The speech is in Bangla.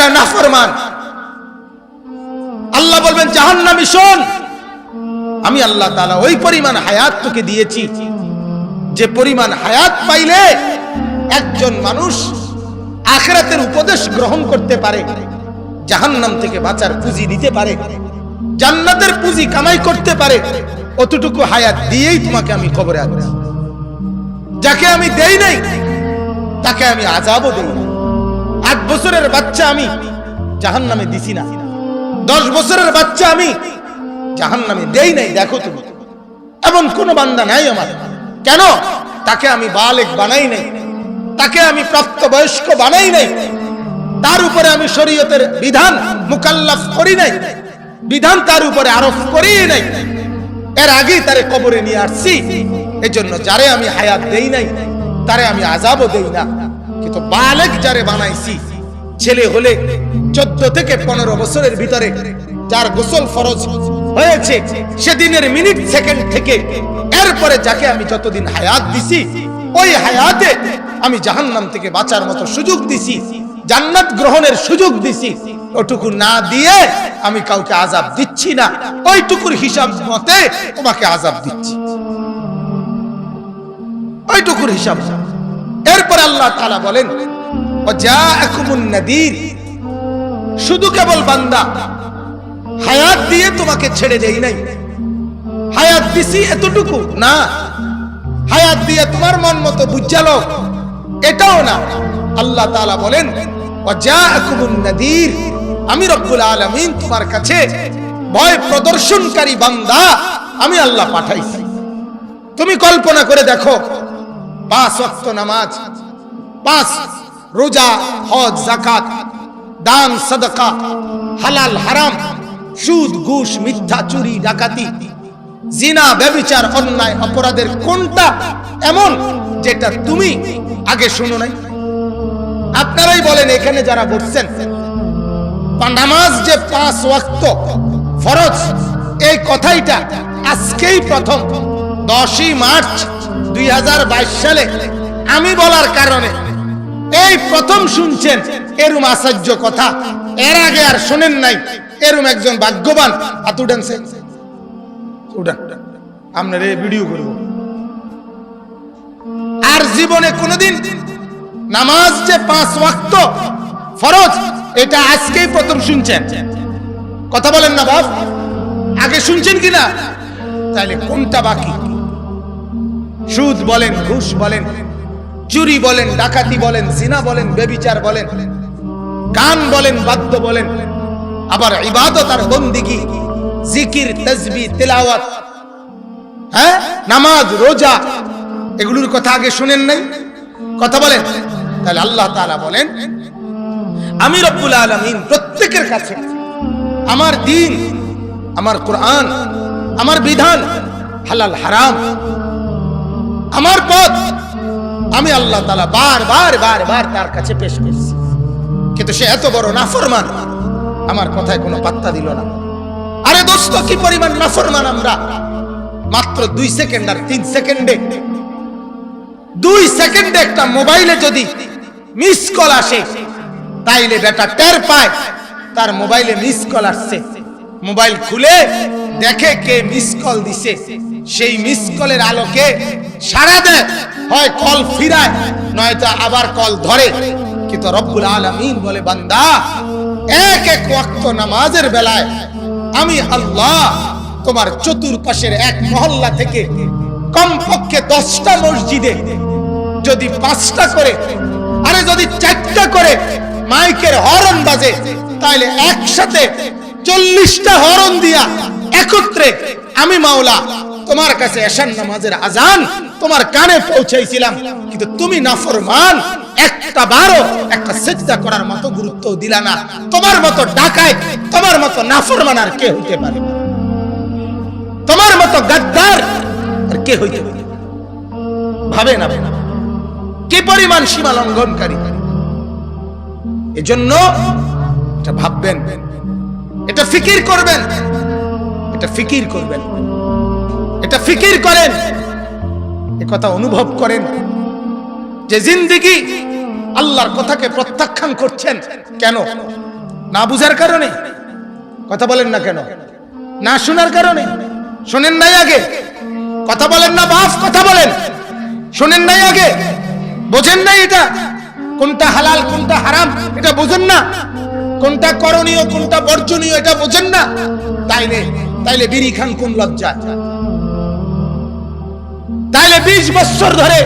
যারা নাফরমান, আল্লাহ বলবেন জাহান্নামী, শোন, আমি আল্লাহ তাআলা ওই পরিমাণ হায়াত তোকে দিয়েছি যে পরিমাণ হায়াত পাইলে একজন মানুষ আখিরাতের উপদেশ গ্রহণ করতে পারে, জাহান্নাম থেকে বাঁচার পুঁজি দিতে পারে, জান্নাতের পুঁজি কামাই করতে পারে, অতটুকু হায়াত দিয়েই তোমাকে আমি কবরে আনছি। যাকে আমি দেই নাই তাকে আমি আযাবও দেই না। 8 বছরের বাচ্চা আমি জাহান্নামে দিছি না, 10 বছরের বাচ্চা আমি জাহান্নামে দেই নাই। দেখো তুমি, এমন কোন বান্দা নাই আমার। কেন? তাকে আমি বালেগ বানাই নাই, তাকে আমি প্রাপ্তবয়স্ক বানাই নাই, তার উপরে আমি শরীয়তের বিধান মুকাল্লাফ করি নাই, বিধান তার উপরে আরোপ করি নাই, এর আগেই তারে কবরে নিয়ে আসছি। এজন্য যারে আমি হায়াত দেই নাই তারে আমি আযাবও দেই না। কিন্তু বালেগ যারে বানাইছি, ছেলে হলে 14 থেকে 15 বছরের ভিতরে যার গোসল ফরজ হয়েছে সেদিনের মিনিট সেকেন্ড থেকে এরপরে যাকে আমি যতদিন হায়াত দিছি, ওই হায়াতে আমি জাহান্নাম থেকে বাঁচার মতো সুযোগ দিছি, জান্নাত গ্রহণের সুযোগ দিছি। ওটুকু না দিয়ে আমি কাউকে আযাব দিচ্ছি না, ওইটুকুর হিসাব মতে তোমাকে আযাব দিচ্ছি, ওইটুকুর হিসাব। এরপর আল্লাহ তাআলা বলেন ওয়াজাআকুমুন নাযীর, শুধু কেবল বান্দা হায়াত দিয়ে তোমাকে ছেড়ে দেই নাই, হায়াত দিছি এতটুকু না, হায়াত দিয়ে তোমার মন মতো বুঝালো এটাও না। আল্লাহ তাআলা বলেন ওয়াজাআকুমুন নাযীর, আমি রব্বুল আলামিন তোমার কাছে ভয় প্রদর্শনকারী বান্দা আমি আল্লাহ পাঠাইছি। তুমি কল্পনা করে দেখো, 5 ওয়াক্ত নামাজ, 5 রোজা, হজ, যাকাত, দান, সাদাকা, হালাল হারাম, সুদ, ঘুষ, মিথ্যা, চুরি, ডাকাতি, জিনা, ব্যভিচার, অন্যায় অপরাধের কোনটা এমন যেটা তুমি আগে শুনো নাই? আপনারাই বলেন, এখানে যারা বসছেন, নামাজ যে 5 ওয়াক্ত ফরজ, এই কথাইটা আজকেই প্রথম 10ই মার্চ 2022 সালে আমি বলার কারণে এই প্রথম শুনছেন এরম আশ্চর্য কথা। এর আগে আর শোনেন নাই, এরম একজন ভাগ্যবান। হাত উঠানছে, উঠান, আপনার এই ভিডিও করব। আর জীবনে কোনোদিন নামাজ যে 5 ওয়াক্ত ফরজ এটা আজকেই প্রথম শুনছেন? কথা বলেন না বাপ, আগে শুনছেন কিনা? তাহলে কোনটা বাকি? সুদ বলেন, ঘুষ বলেন, চুরি বলেন, ডাকাতি বলেন, জিনা বলেন, ব্যভিচার বলেন, গান বলেন, বাদ্য বলেন, আবার ইবাদত আর বন্দেগী, জিকির, তাসবিহ, তিলাওয়াত, হ্যাঁ, নামাজ, রোজা, এগুলোর কথা আগে শুনেন নাই? কথা বলেন। তাহলে আল্লাহ তাআলা বলেন আমি রব্বুল আলামিন প্রত্যেকের কাছে আমার দ্বীন, আমার কোরআন, আমার বিধান, হালাল হারাম, আমার পথ আমি আল্লাহ তাআলা বারবার বারবার তার কাছে পেশ করছি। কিন্তু সে এত বড় নাফরমান, আমার কথায় কোনো পাত্তা দিল না। আরে দোস্ত, কি পরিমাণ নাফরমান আমরা! মাত্র 2 সেকেন্ড আর 3 সেকেন্ডে, 2 সেকেন্ডে একটা মোবাইলে যদি মিস কল আসে তাইলে বেটা টের পায় তার মোবাইলে মিস কল আসছে। মোবাইল খুলে দেখে কে মিস কল দিছে, সেই মিস কলের আলোকে সাড়া দেয়, হয় কল ফিরায় নয়তো আবার কল ধরে। কিন্তু রব্বুল আলামিন বলে বান্দা, এক এক ওয়াক্ত নামাজের বেলায় আমি আল্লাহ তোমার চতুর্পাশের এক মহল্লা থেকে কমপক্ষে 10টা মসজিদে যদি 5টা করে, আরে যদি 4টা করে মাইকের হরন বাজে, তাহলে একসাথে 40টা হরন দিয়া একত্রে আমি মাওলা তোমার কাছে এশার নামাজের আজান তোমার কানে পৌঁছাইছিলাম। কিন্তু তুমি নাফরমান, একটা বারো একটা সিজদা করার মতো গুরুত্ব দিলা না। তোমার মতো ডাকায়, তোমার মতো নাফরমান আর কে হইতে পারে? তোমার মতো গাদ্দার আর কে হইতে পারে? ভাবে না কি পরিমাণ সীমা লঙ্ঘনকারী। এজন্য এটা ভাববেন, এটা ফিকির করবেন, এটা ফিকির করবেন, এটা ফিকির করেন, এ কথা অনুভব করেন যে জিন্দেগি আল্লাহর কথাকে প্রত্যাখ্যান করছেন কেন? না বুঝার কারণে? কথা বলেন না কেন? না শোনার কারণে? শোনেন নাই আগে? কথা বলেন না বাপ, কথা বলেন। শোনেন নাই আগে? বোঝেন নাই এটা কোনটা হালাল কোনটা হারাম এটা বোঝেন না? কোনটা করণীয় কোনটা বর্জনীয় এটা বোঝেন না? তাইলে বিড়ি খান কোন লজ্জা? তাইলে 20 বছর ধরে